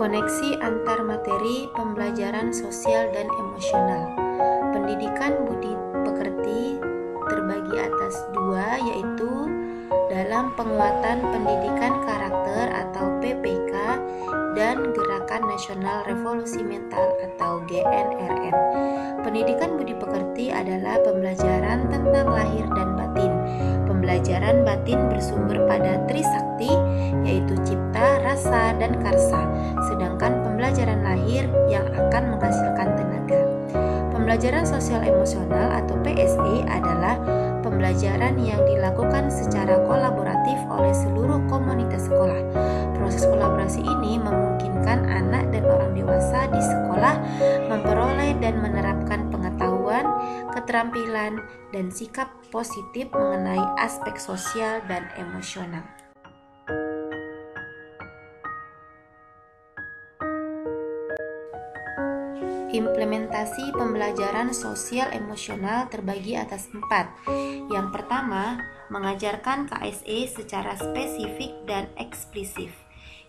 Koneksi antar materi pembelajaran sosial dan emosional. Pendidikan budi pekerti terbagi atas dua, yaitu dalam penguatan pendidikan karakter atau PPK dan Gerakan Nasional Revolusi Mental atau GNRM. Pendidikan budi pekerti adalah pembelajaran tentang lahir dan batin. Pembelajaran batin bersumber pada Trisakti, yaitu cipta, rasa, dan karsa, sedangkan pembelajaran lahir yang akan menghasilkan tenaga. Pembelajaran sosial emosional atau PSE adalah pembelajaran yang dilakukan secara kolaboratif oleh seluruh komunitas sekolah. Proses kolaborasi ini memungkinkan anak dan orang dewasa di sekolah memperoleh dan menerapkan pengetahuan, keterampilan, dan sikap positif mengenai aspek sosial dan emosional. Implementasi pembelajaran sosial emosional terbagi atas 4. Yang pertama, mengajarkan KSE secara spesifik dan eksplisif.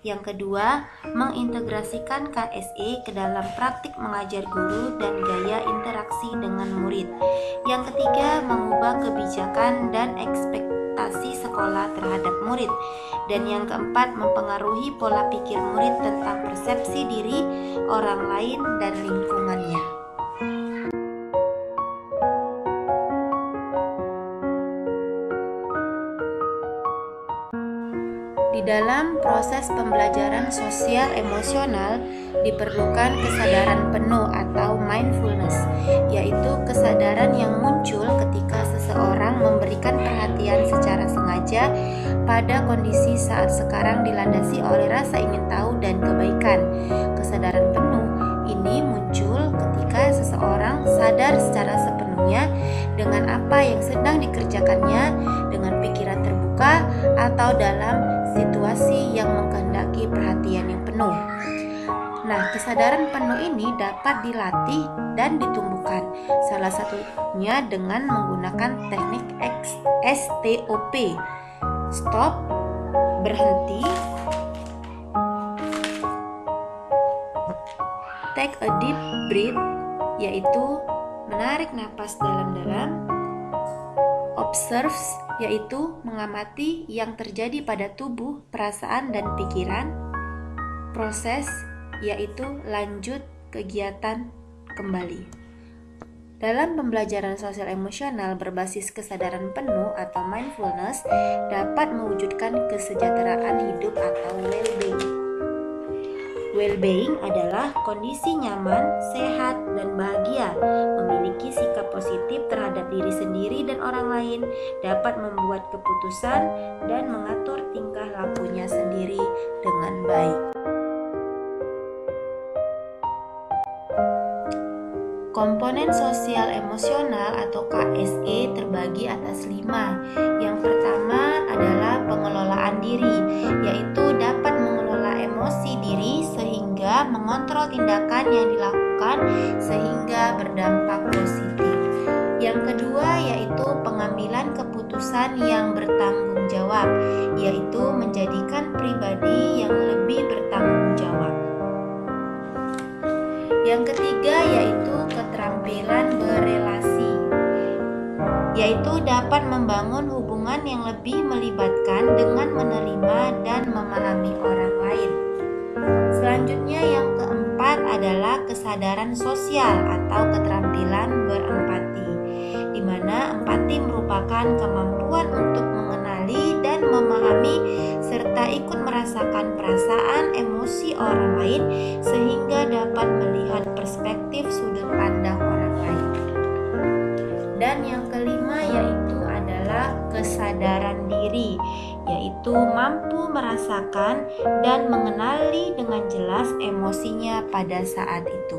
Yang kedua, mengintegrasikan KSE ke dalam praktik mengajar guru dan gaya interaksi dengan murid. Yang ketiga, mengubah kebijakan dan ekspektasi sekolah terhadap murid. Dan yang keempat, mempengaruhi pola pikir murid tentang persepsi diri, orang lain, dan lingkungannya. Di dalam proses pembelajaran sosial emosional diperlukan kesadaran penuh atau mindfulness, yaitu kesadaran yang muncul ketika seseorang memberikan perhatian secara sengaja pada kondisi saat sekarang dilandasi oleh rasa ingin tahu dan kebaikan. Kesadaran penuh ini muncul ketika seseorang sadar secara sepenuhnya dengan apa yang sedang dikerjakannya, dengan pikiran terbuka atau dalam situasi yang mengkehendaki perhatian yang penuh. Nah, kesadaran penuh ini dapat dilatih dan ditumbuhkan, salah satunya dengan menggunakan teknik STOP, stop, berhenti, take a deep breath, yaitu menarik napas dalam-dalam, observe, yaitu mengamati yang terjadi pada tubuh, perasaan, dan pikiran, proses, yaitu lanjut kegiatan kembali. Dalam pembelajaran sosial emosional berbasis kesadaran penuh atau mindfulness dapat mewujudkan kesejahteraan hidup atau well-being. Well-being adalah kondisi nyaman, sehat, dan bahagia, memiliki sikap positif terhadap diri sendiri dan orang lain, dapat membuat keputusan, dan mengatur tingkah lakunya sendiri dengan baik. Komponen sosial emosional atau KSE terbagi atas 5. Yang pertama adalah pengelolaan diri, yaitu dapat mengelola emosi diri sehingga mengontrol tindakan yang dilakukan sehingga berdampak positif. Yang kedua yaitu pengambilan keputusan yang bertanggung jawab, yaitu menjadikan pribadi yang lebih bertanggung jawab. Yang ketiga yaitu keterampilan berelasi, yaitu dapat membangun hubungan yang lebih melibatkan dengan menerima dan memahami orang lain. Selanjutnya yang keempat adalah kesadaran sosial atau keterampilan berempati, di mana empati merupakan kemampuan untuk mengenali dan memahami serta ikut merasakan perasaan emosi orang lain sehingga dapat melihat perspektif sudut pandang orang lain. Dan yang kelima yaitu adalah kesadaran diri, yaitu mampu merasakan dan mengenali dengan jelas emosinya pada saat itu.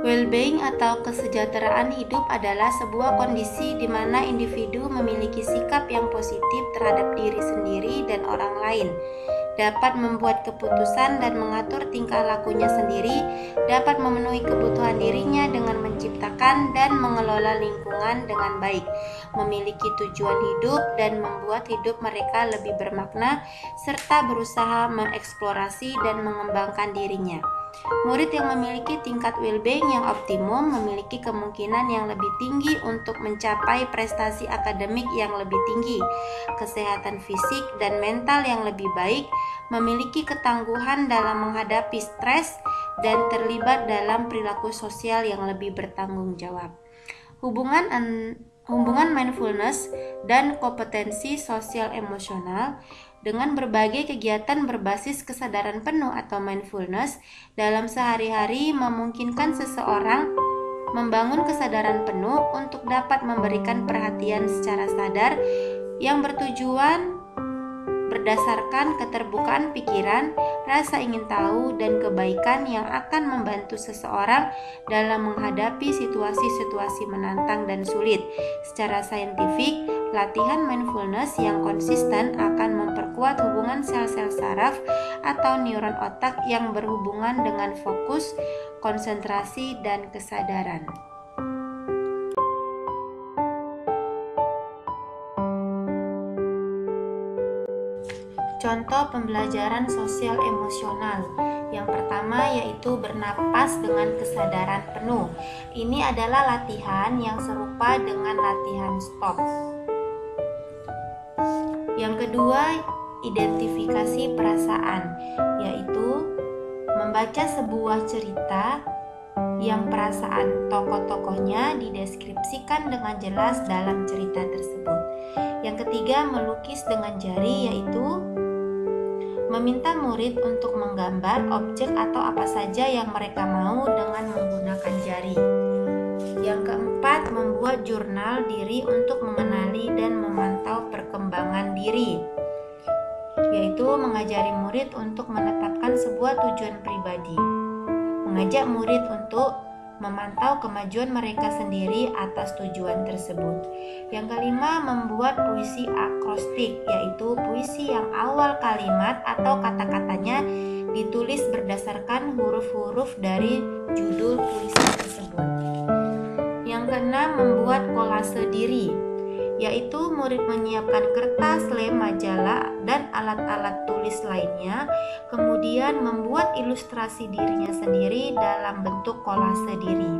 Well-being atau kesejahteraan hidup adalah sebuah kondisi di mana individu memiliki sikap yang positif terhadap diri sendiri dan orang lain. dapat membuat keputusan dan mengatur tingkah lakunya sendiri, dapat memenuhi kebutuhan dirinya dengan menciptakan dan mengelola lingkungan dengan baik, memiliki tujuan hidup dan membuat hidup mereka lebih bermakna, serta berusaha mengeksplorasi dan mengembangkan dirinya. Murid yang memiliki tingkat well-being yang optimum memiliki kemungkinan yang lebih tinggi untuk mencapai prestasi akademik yang lebih tinggi, kesehatan fisik dan mental yang lebih baik, memiliki ketangguhan dalam menghadapi stres, dan terlibat dalam perilaku sosial yang lebih bertanggung jawab. Hubungan mindfulness dan kompetensi sosial emosional dengan berbagai kegiatan berbasis kesadaran penuh atau mindfulness dalam sehari-hari memungkinkan seseorang membangun kesadaran penuh untuk dapat memberikan perhatian secara sadar yang bertujuan berdasarkan keterbukaan pikiran, rasa ingin tahu, dan kebaikan yang akan membantu seseorang dalam menghadapi situasi-situasi menantang dan sulit. Secara saintifik, latihan mindfulness yang konsisten akan memperkuat hubungan sel-sel saraf atau neuron otak yang berhubungan dengan fokus, konsentrasi, dan kesadaran. Contoh pembelajaran sosial emosional. Yang pertama yaitu bernapas dengan kesadaran penuh. Ini adalah latihan yang serupa dengan latihan stop. Yang kedua, identifikasi perasaan, yaitu membaca sebuah cerita yang perasaan tokoh-tokohnya dideskripsikan dengan jelas dalam cerita tersebut. Yang ketiga, melukis dengan jari, yaitu meminta murid untuk menggambar objek atau apa saja yang mereka mau dengan menggunakan jari. Yang keempat, membuat jurnal diri untuk mengenali dan memantau perkembangan diri, yaitu mengajari murid untuk menetapkan sebuah tujuan pribadi, mengajak murid untuk memantau kemajuan mereka sendiri atas tujuan tersebut. Yang kelima, membuat puisi akrostik, yaitu puisi yang awal kalimat atau kata-katanya ditulis berdasarkan huruf-huruf dari judul puisi tersebut. Yang keenam, membuat kolase diri, yaitu murid menyiapkan kertas, lem, majalah, dan alat-alat tulis lainnya, kemudian membuat ilustrasi dirinya sendiri dalam bentuk kolase diri.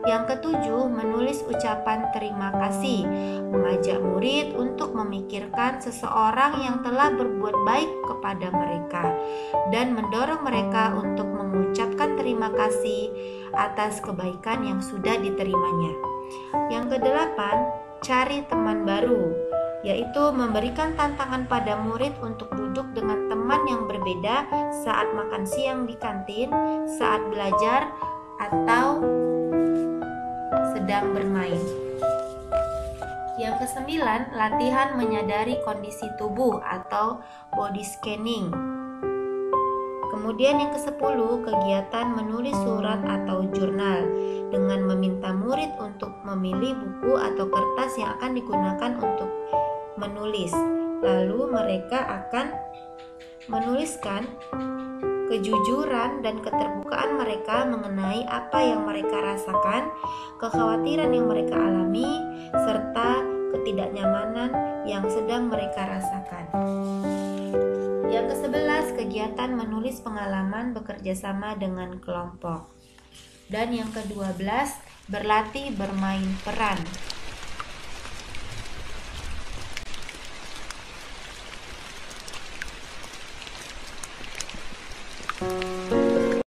Yang ketujuh, menulis ucapan terima kasih, mengajak murid untuk memikirkan seseorang yang telah berbuat baik kepada mereka dan mendorong mereka untuk mengucapkan terima kasih atas kebaikan yang sudah diterimanya. Yang kedelapan, cari teman baru, yaitu memberikan tantangan pada murid untuk duduk dengan teman yang berbeda saat makan siang di kantin, saat belajar, atau sedang bermain. Yang kesembilan, latihan menyadari kondisi tubuh atau body scanning. Kemudian yang ke-10, kegiatan menulis surat atau jurnal dengan meminta murid untuk memilih buku atau kertas yang akan digunakan untuk menulis. Lalu mereka akan menuliskan kejujuran dan keterbukaan mereka mengenai apa yang mereka rasakan, kekhawatiran yang mereka alami, serta ketidaknyamanan yang sedang mereka rasakan. Yang ke-11, kegiatan menulis pengalaman bekerja sama dengan kelompok. Dan yang ke-12, berlatih bermain peran.